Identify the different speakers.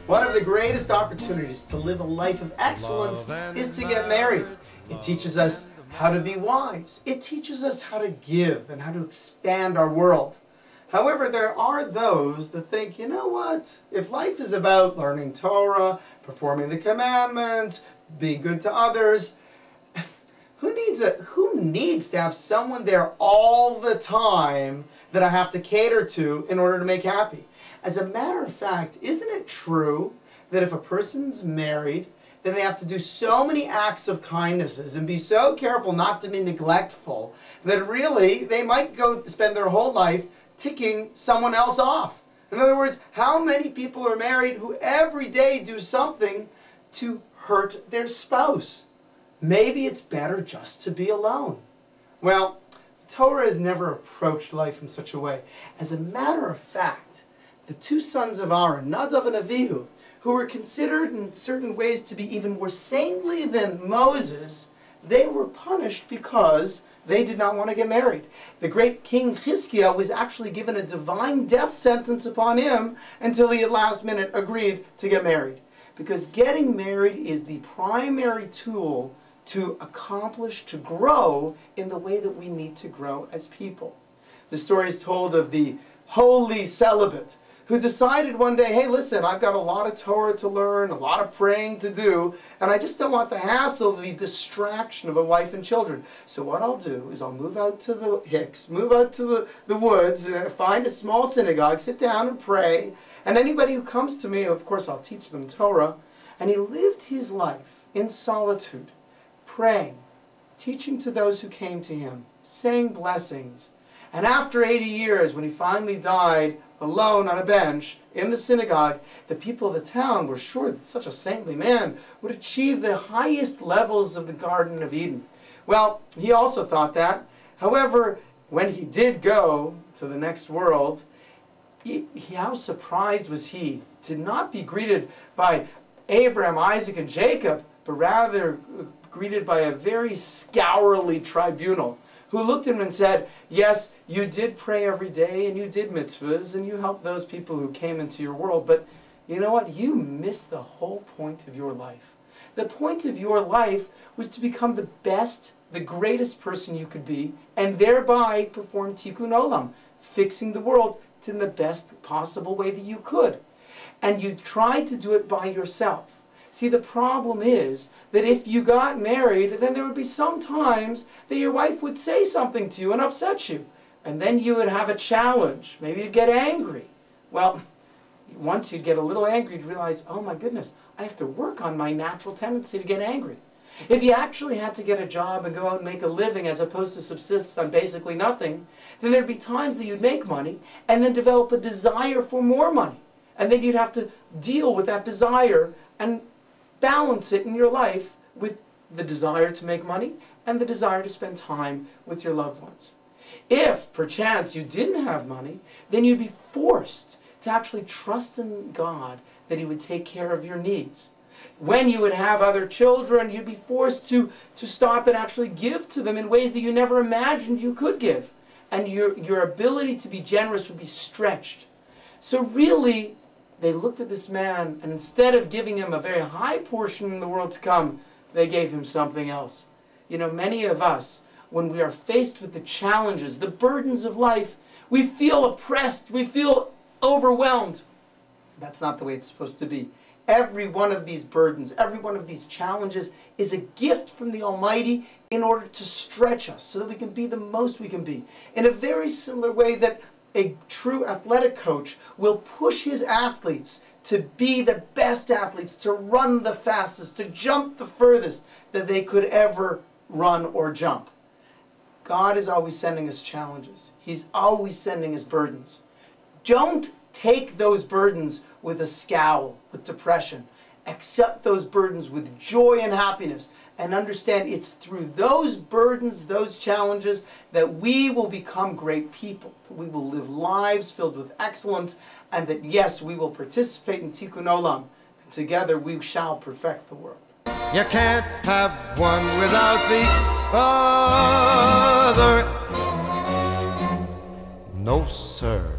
Speaker 1: One of the greatest opportunities to live a life of excellence is to get married. It teaches us how to be wise. It teaches us how to give and how to expand our world. However, there are those that think, you know what, if life is about learning Torah, performing the commandments, being good to others, who needs to have someone there all the time that I have to cater to in order to make happy? As a matter of fact, isn't it true that if a person's married, then they have to do so many acts of kindnesses and be so careful not to be neglectful that really they might go spend their whole life ticking someone else off? In other words, how many people are married who every day do something to hurt their spouse? Maybe it's better just to be alone. Well, Torah has never approached life in such a way. As a matter of fact, the two sons of Aaron, Nadav and Avihu, who were considered in certain ways to be even more saintly than Moses, they were punished because they did not want to get married. The great King Chizkiah was actually given a divine death sentence upon him until he at last minute agreed to get married. Because getting married is the primary tool to accomplish, to grow in the way that we need to grow as people. The story is told of the holy celibate who decided one day, hey, listen, I've got a lot of Torah to learn, a lot of praying to do, and I just don't want the hassle, the distraction of a wife and children. So what I'll do is I'll move out to the Hicks, move out to the woods, find a small synagogue, sit down and pray, and anybody who comes to me, of course, I'll teach them Torah. And he lived his life in solitude, praying, teaching to those who came to him, saying blessings. And after 80 years, when he finally died alone on a bench in the synagogue, the people of the town were sure that such a saintly man would achieve the highest levels of the Garden of Eden. Well, he also thought that. However, when he did go to the next world, how surprised was he to not be greeted by Abraham, Isaac, and Jacob, but rather greeted by a very scholarly tribunal who looked at him and said, yes, you did pray every day and you did mitzvahs and you helped those people who came into your world, but you know what? You missed the whole point of your life. The point of your life was to become the best, the greatest person you could be, and thereby perform tikkun olam, fixing the world in the best possible way that you could. And you tried to do it by yourself. See, the problem is that if you got married, then there would be some times that your wife would say something to you and upset you. And then you would have a challenge. Maybe you'd get angry. Well, once you'd get a little angry, you'd realize, oh my goodness, I have to work on my natural tendency to get angry. If you actually had to get a job and go out and make a living as opposed to subsist on basically nothing, then there'd be times that you'd make money and then develop a desire for more money. And then you'd have to deal with that desire and balance it in your life with the desire to make money and the desire to spend time with your loved ones. If, perchance, you didn't have money, then you'd be forced to actually trust in God that He would take care of your needs. When you would have other children, you'd be forced to stop and actually give to them in ways that you never imagined you could give. And your ability to be generous would be stretched. So really, they looked at this man, and instead of giving him a very high portion in the world to come, they gave him something else. You know, many of us, when we are faced with the challenges, the burdens of life, we feel oppressed, we feel overwhelmed. That's not the way it's supposed to be. Every one of these burdens, every one of these challenges is a gift from the Almighty in order to stretch us so that we can be the most we can be. In a very similar way that a true athletic coach will push his athletes to be the best athletes, to run the fastest, to jump the furthest that they could ever run or jump. God is always sending us challenges. He's always sending us burdens. Don't take those burdens with a scowl, with depression. Accept those burdens with joy and happiness, and understand it's through those burdens, those challenges, that we will become great people, that we will live lives filled with excellence, and that, yes, we will participate in Tikkun Olam, and together we shall perfect the world.
Speaker 2: You can't have one without the other. No, sir.